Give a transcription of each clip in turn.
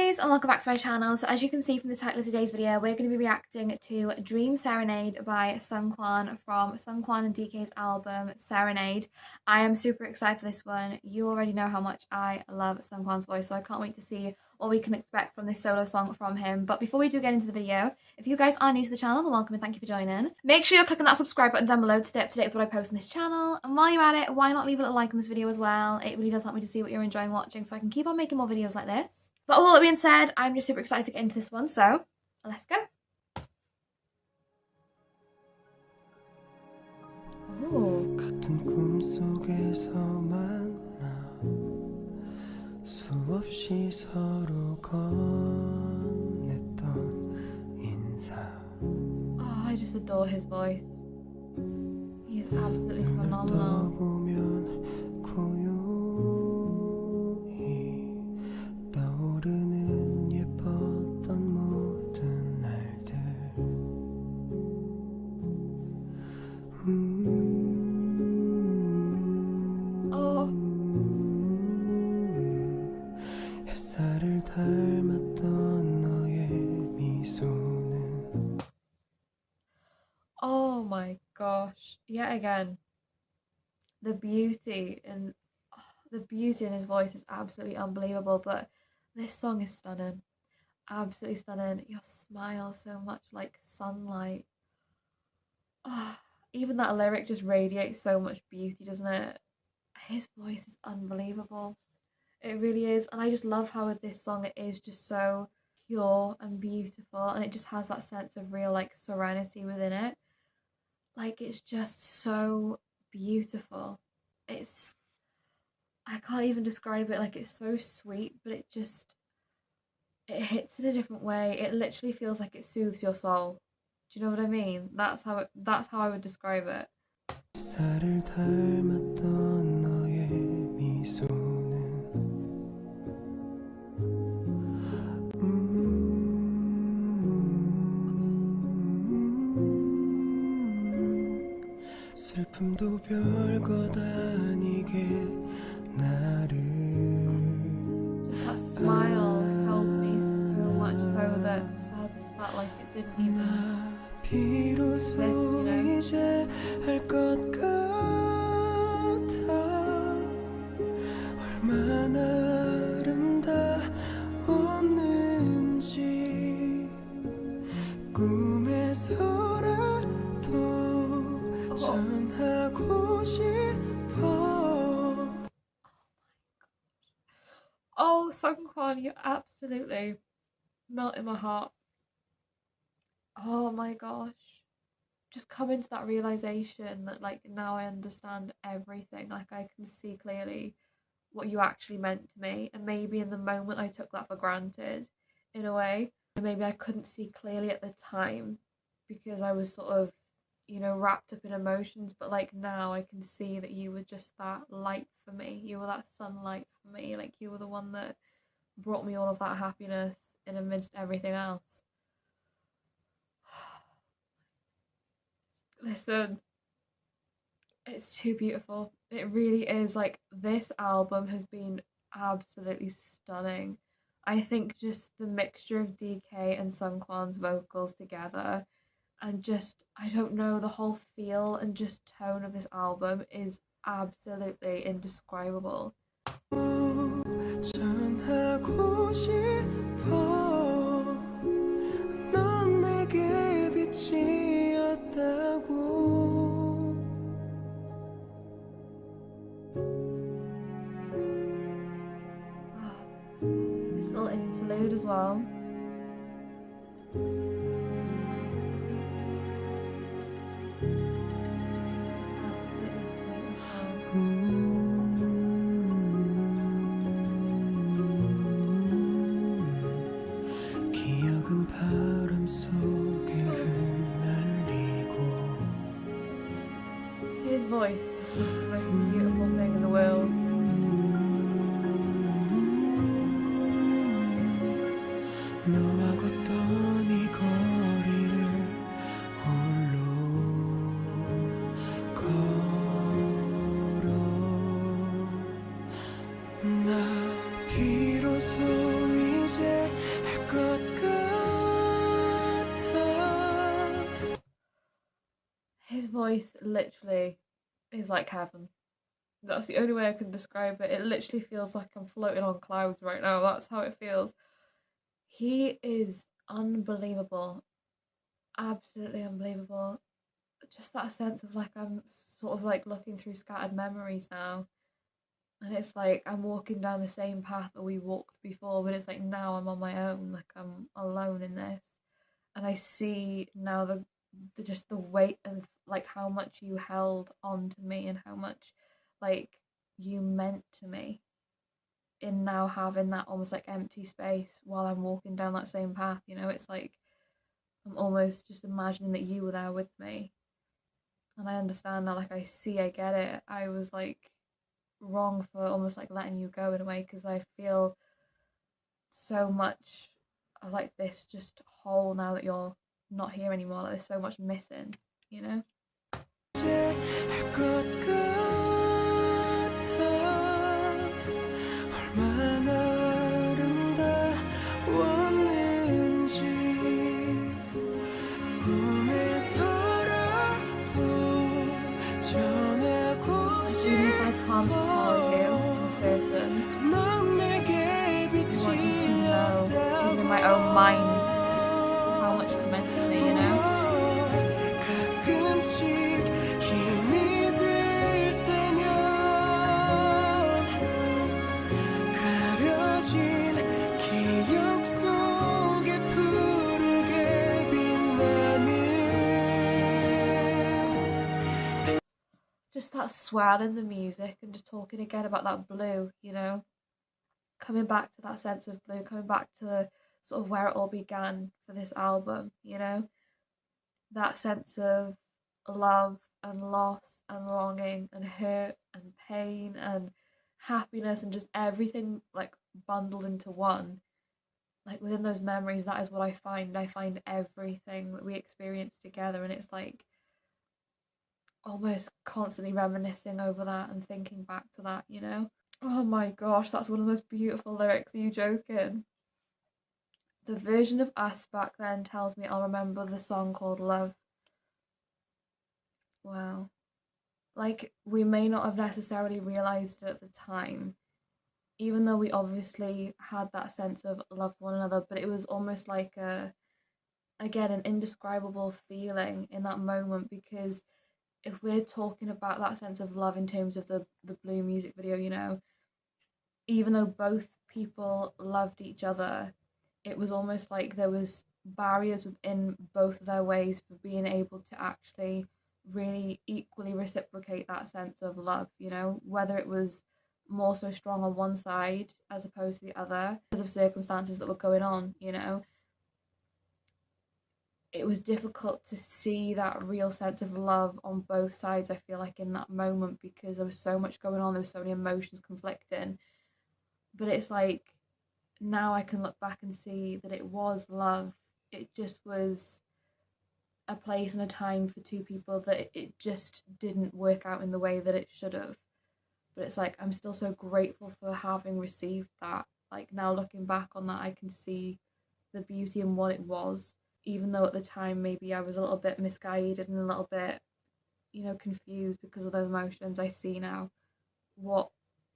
guys, and welcome back to my channel. So as you can see from the title of today's video, we're going to be reacting to Dream Serenade by Seungkwan from Seungkwan and DK's album Serenade. I am super excited for this one. You already know how much I love Seungkwan's voice, so I can't wait to see what we can expect from this solo song from him. But before we do get into the video, if you guys are new to the channel, then welcome and thank you for joining. Make sure you're clicking that subscribe button down below to stay up to date with what I post on this channel. And while you're at it, why not leave a little like on this video as well? It really does help me to see what you're enjoying watching so I can keep on making more videos like this. But all that being said, I'm just super excited to get into this one, so let's go. Ooh. 같은 꿈속에서 만나 수없이 서로 건넸던 인사. Oh, I just adore his voice. He is absolutely phenomenal. 햇살을 닮았던 너의 미소는. Oh my gosh, yet again, the beauty in his voice is absolutely unbelievable. But this song is stunning, absolutely stunning. Your smile so much like sunlight. Oh, even that lyric just radiates so much beauty, doesn't it? His voice is unbelievable. It really is. And I just love how with this song it is just so pure and beautiful, and it just has that sense of real like serenity within it. Like, it's just so beautiful. I can't even describe it. Like, it's so sweet, but it hits in a different way. It literally feels like it soothes your soul. Do you know what I mean? That's how I would describe it. 햇살을 닮았던 너의 미소는 슬픔도 별것 아니게 나를. That smile helped me so much so that sadness felt like it didn't even 비로소 exist, you know? 이제 알 것 같아. 얼마나 아름다웠는지 꿈에서라도 전하고 싶어. Oh, Seungkwan, you absolutely melted my heart. Oh my gosh. Just coming to that realization that like now I understand everything. Like, I can see clearly what you actually meant to me. And maybe in the moment I took that for granted in a way. And maybe I couldn't see clearly at the time because I was sort of, you know, wrapped up in emotions. But like now I can see that you were just that light for me. You were that sunlight for me. Like, you were the one that brought me all of that happiness in amidst everything else. Listen, it's too beautiful. It really is. Like, this album has been absolutely stunning. I think just the mixture of DK and Seungkwan's vocals together, and just, I don't know, the whole feel and just tone of this album is absolutely indescribable. 전하고 싶어. 넌 내게 빛이었다고. This little interlude as well. 기억은 바람 속에 흩날리고. His voice is just the most beautiful thing in the world. 너와 걷던 이 거리를 홀로 걸어. 나 비로소 이제 voice literally is like heaven. That's the only way I can describe it. It literally feels like I'm floating on clouds right now. That's how it feels. He is unbelievable. Absolutely unbelievable. Just that sense of like I'm sort of like looking through scattered memories now. And it's like I'm walking down the same path that we walked before, but it's like now I'm on my own, like I'm alone in this. And I see now the just the weight of like how much you held on to me and how much like you meant to me in now having that almost like empty space while I'm walking down that same path, you know, it's like I'm almost just imagining that you were there with me. And I understand now, like I see, I get it. I was like wrong for almost like letting you go in a way because I feel so much like this just hole now that you're not here anymore. Like there's so much missing, you know? 이제 알 것 같아 얼마나 아름다웠는지 꿈에서라도 전하고 Even if I can't tell you in person, 넌 내게 I want you to 빛이 know, even in my own mind, how much it meant to me, you know? 가끔씩 힘이 들 때면 가려진 기억 속에 푸르게 빛나는 Just that swell in the music and just talking again about that blue, you know? Coming back to that sense of blue, coming back to sort of where it all began for this album, you know? That sense of love and loss and longing and hurt and pain and happiness and just everything like bundled into one. Like within those memories, that is what I find. I find everything that we experienced together, and it's like almost constantly reminiscing over that and thinking back to that, you know? Oh my gosh, that's one of the most beautiful lyrics. Are you joking? The version of us back then tells me I'll remember the song called Love. Wow. Like, we may not have necessarily realised it at the time, even though we obviously had that sense of love for one another, but it was almost like again, an indescribable feeling in that moment because if we're talking about that sense of love in terms of the Blue music video, you know, even though both people loved each other, it was almost like there was barriers within both of their ways for being able to actually really equally reciprocate that sense of love, you know, whether it was more so strong on one side as opposed to the other because of circumstances that were going on, you know. It was difficult to see that real sense of love on both sides, I feel like, in that moment because there was so much going on, there was so many emotions conflicting. But it's like now I can look back and see that it was love. It just was a place and a time for two people that it just didn't work out in the way that it should have. But it's like I'm still so grateful for having received that. Like now looking back on that, I can see the beauty in what it was, even though at the time maybe I was a little bit misguided and a little bit, you know, confused because of those emotions. I see now what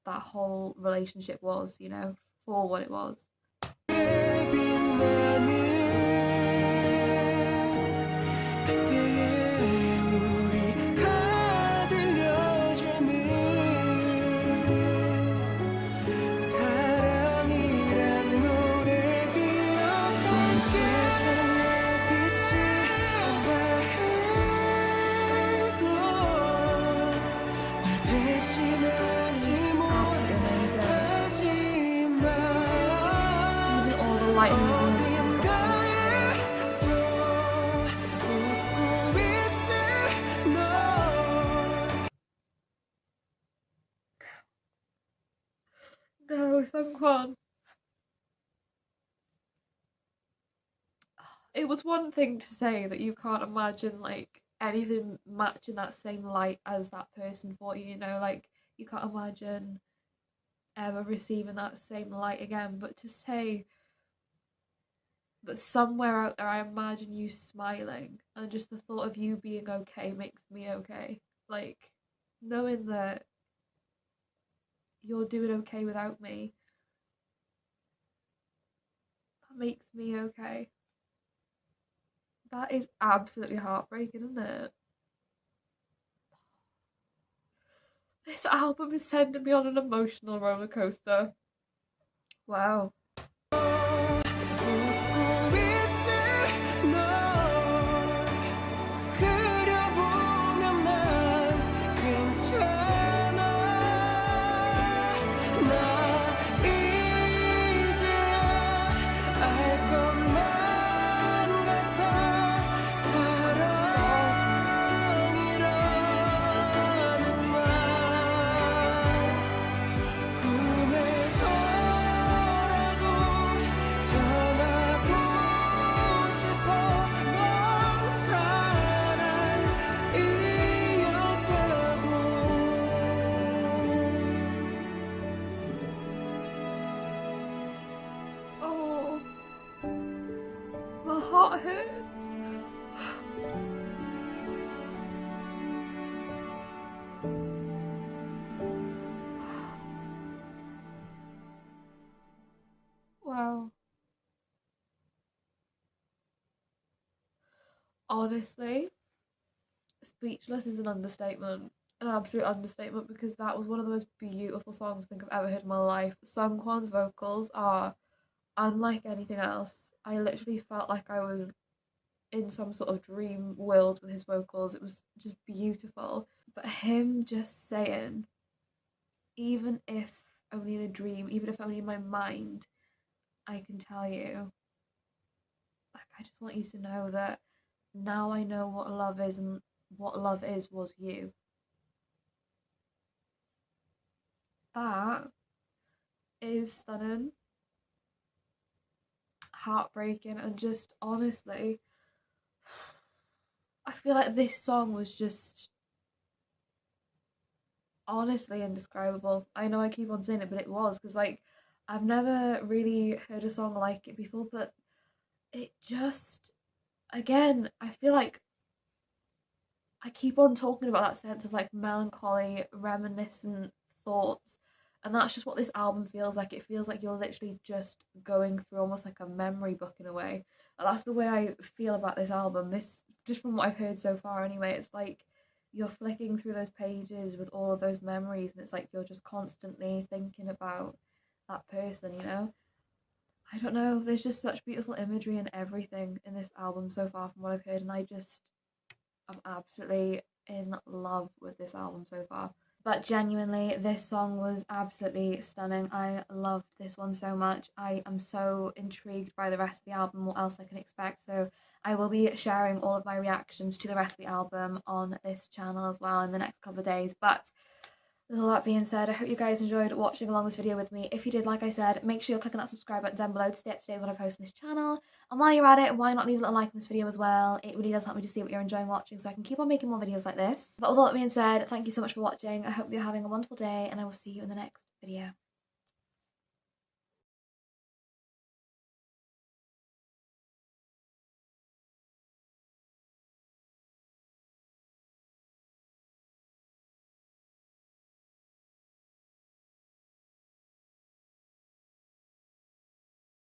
that whole relationship was, you know, for what it was. Light movement. No, Seungkwan. It was one thing to say that you can't imagine like anything matching that same light as that person for you, you know, like you can't imagine ever receiving that same light again. But to say but somewhere out there I imagine you smiling, and just the thought of you being okay makes me okay. Like, knowing that you're doing okay without me, that makes me okay. That is absolutely heartbreaking, isn't it? This album is sending me on an emotional roller coaster. Wow. 웃고 있을 널 그려보면 난 괜찮아 나 이제야 알 것만 같아 사랑이라는 말 꿈에서라도 전하고 싶어 넌 사랑이었다고 Oh, my heart hurts. Wow. Honestly, speechless is an understatement. An absolute understatement, because that was one of the most beautiful songs I think I've ever heard in my life. Seungkwan'S vocals are unlike anything else. I literally felt like I was in some sort of dream world with his vocals. It was just beautiful. But him just saying, even if only in a dream, even if only in my mind, I can tell you, like, I just want you to know that now I know what love is, and what love is was you. That is stunning, heartbreaking, and just honestly, I feel like this song was just honestly indescribable. I know I keep on saying it, but it was, because like I've never really heard a song like it before, but it just, again, I feel like I keep on talking about that sense of like melancholy, reminiscent thoughts. And that's just what this album feels like. It feels like you're literally just going through almost like a memory book in a way. And that's the way I feel about this album. This, just from what I've heard so far anyway, it's like you're flicking through those pages with all of those memories, and it's like you're just constantly thinking about that person, you know? I don't know, there's just such beautiful imagery and everything in this album so far from what I've heard, and I'm absolutely in love with this album so far. But genuinely, this song was absolutely stunning. I loved this one so much. I am so intrigued by the rest of the album, what else I can expect. So I will be sharing all of my reactions to the rest of the album on this channel as well in the next couple of days. But with all that being said, I hope you guys enjoyed watching along this video with me. If you did, like I said, make sure you're clicking that subscribe button down below to stay up to date when I post on this channel. And while you're at it, why not leave a little like on this video as well? It really does help me to see what you're enjoying watching, so I can keep on making more videos like this. But with all that being said, thank you so much for watching. I hope you're having a wonderful day, and I will see you in the next video.